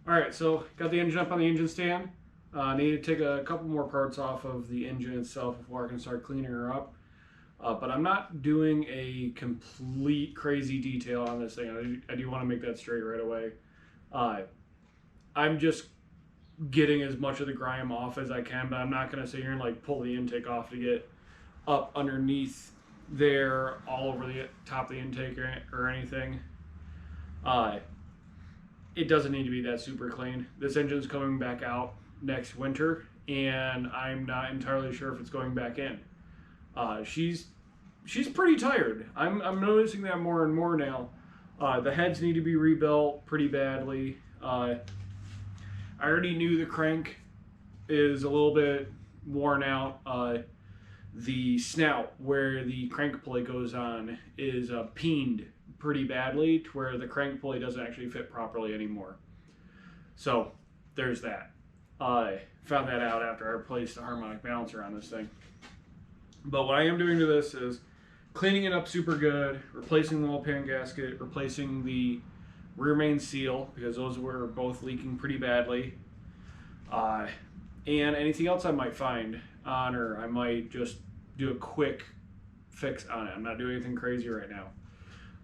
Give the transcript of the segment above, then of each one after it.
All right, so got the engine up on the engine stand. Need to take a couple more parts off of the engine itself before I can start cleaning her up. But I'm not doing a complete crazy detail on this thing. I do want to make that straight right away. I'm just getting as much of the grime off as I can, but I'm not going to sit here and like pull the intake off to get up underneath there all over the top of the intake or anything. It doesn't need to be that super clean. This engine's coming back out next winter, and I'm not entirely sure if it's going back in. She's pretty tired. I'm noticing that more and more now. The heads need to be rebuilt pretty badly. I already knew the crank is a little bit worn out. The snout where the crank pulley goes on is peened pretty badly to where the crank pulley doesn't actually fit properly anymore. So there's that. I found that out after I replaced the harmonic balancer on this thing. But what I am doing to this is cleaning it up super good, replacing the oil pan gasket, replacing the rear main seal because those were both leaking pretty badly, and anything else I might find on her. I might just do a quick fix on it. I'm not doing anything crazy right now.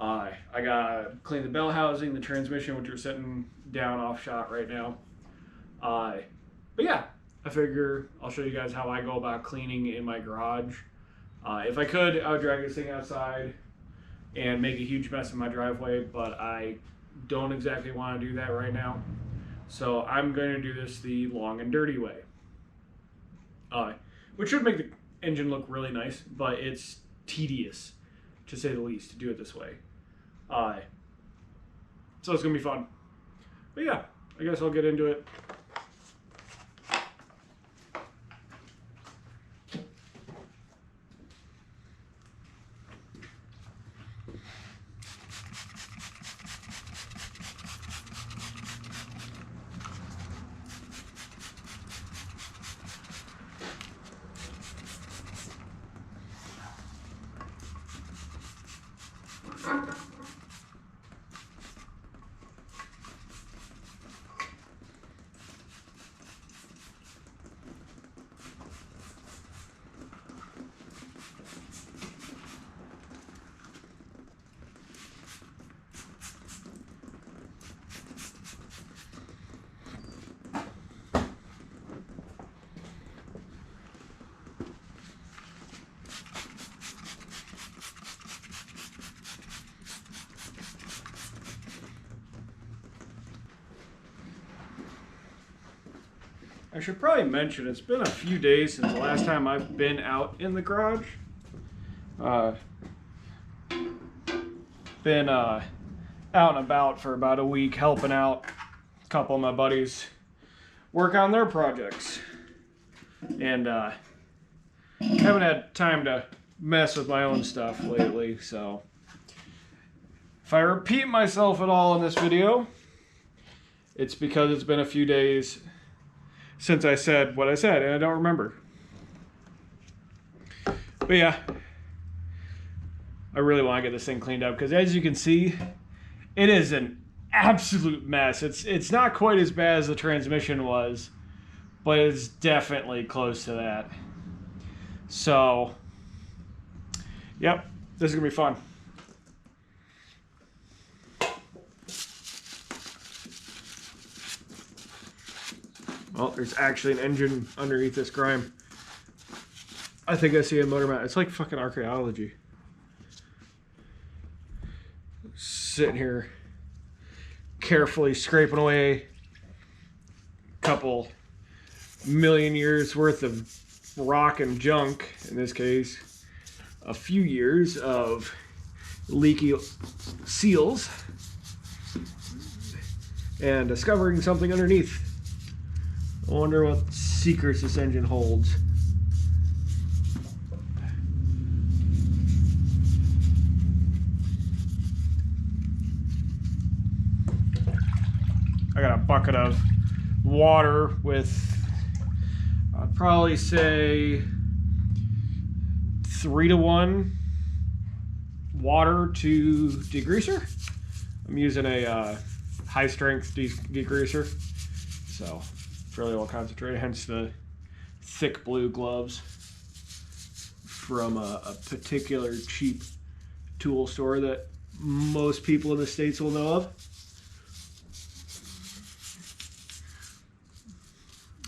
I gotta clean the bell housing, the transmission, which are sitting down off shot right now. But yeah, I figure I'll show you guys how I go about cleaning in my garage. If I could, I would drag this thing outside and make a huge mess in my driveway, but I don't exactly want to do that right now. So I'm going to do this the long and dirty way. Which should make the engine look really nice, but it's tedious, to say the least, to do it this way. So it's going to be fun. But yeah, I guess I'll get into it. I should probably mention it's been a few days since the last time I've been out in the garage. Been out and about for about a week helping out a couple of my buddies work on their projects. And haven't had time to mess with my own stuff lately, so if I repeat myself at all in this video, it's because it's been a few days since I said what I said, and I don't remember. But yeah, I really want to get this thing cleaned up because, as you can see, it is an absolute mess. It's not quite as bad as the transmission was, but it's definitely close to that. So, yep, this is gonna be fun. Well, there's actually an engine underneath this grime. I think I see a motor mount. It's like fucking archaeology. Sitting here carefully scraping away a couple million years worth of rock and junk, in this case a few years of leaky seals, and discovering something underneath. I wonder what secrets this engine holds. I got a bucket of water with, I'd probably say 3-to-1 water to degreaser. I'm using a high strength degreaser. So fairly well concentrated, hence the thick blue gloves from a particular cheap tool store that most people in the States will know of.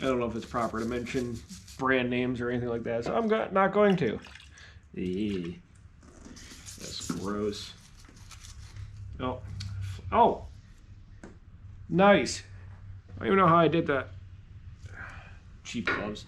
I don't know if it's proper to mention brand names or anything like that, so I'm not going to. Eee. That's gross. Oh, nice. I don't even know how I did that. Cheap gloves.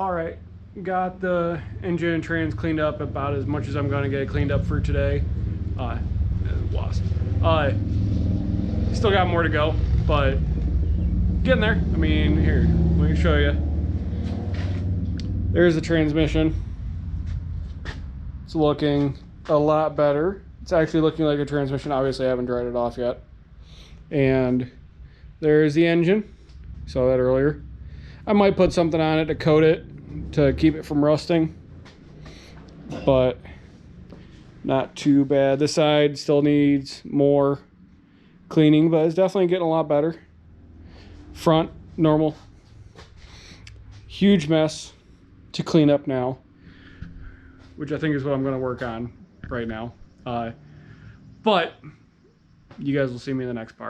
All right, got the engine and trans cleaned up about as much as I'm gonna get it cleaned up for today. Lost. Still got more to go, but getting there. I mean, here, let me show you. There's the transmission. It's looking a lot better. It's actually looking like a transmission. Obviously, I haven't dried it off yet. And there's the engine. Saw that earlier. I might put something on it to coat it to keep it from rusting, but not too bad. The side still needs more cleaning, but it's definitely getting a lot better. Front, normal. Huge mess to clean up now, which I think is what I'm going to work on right now. But you guys will see me in the next part.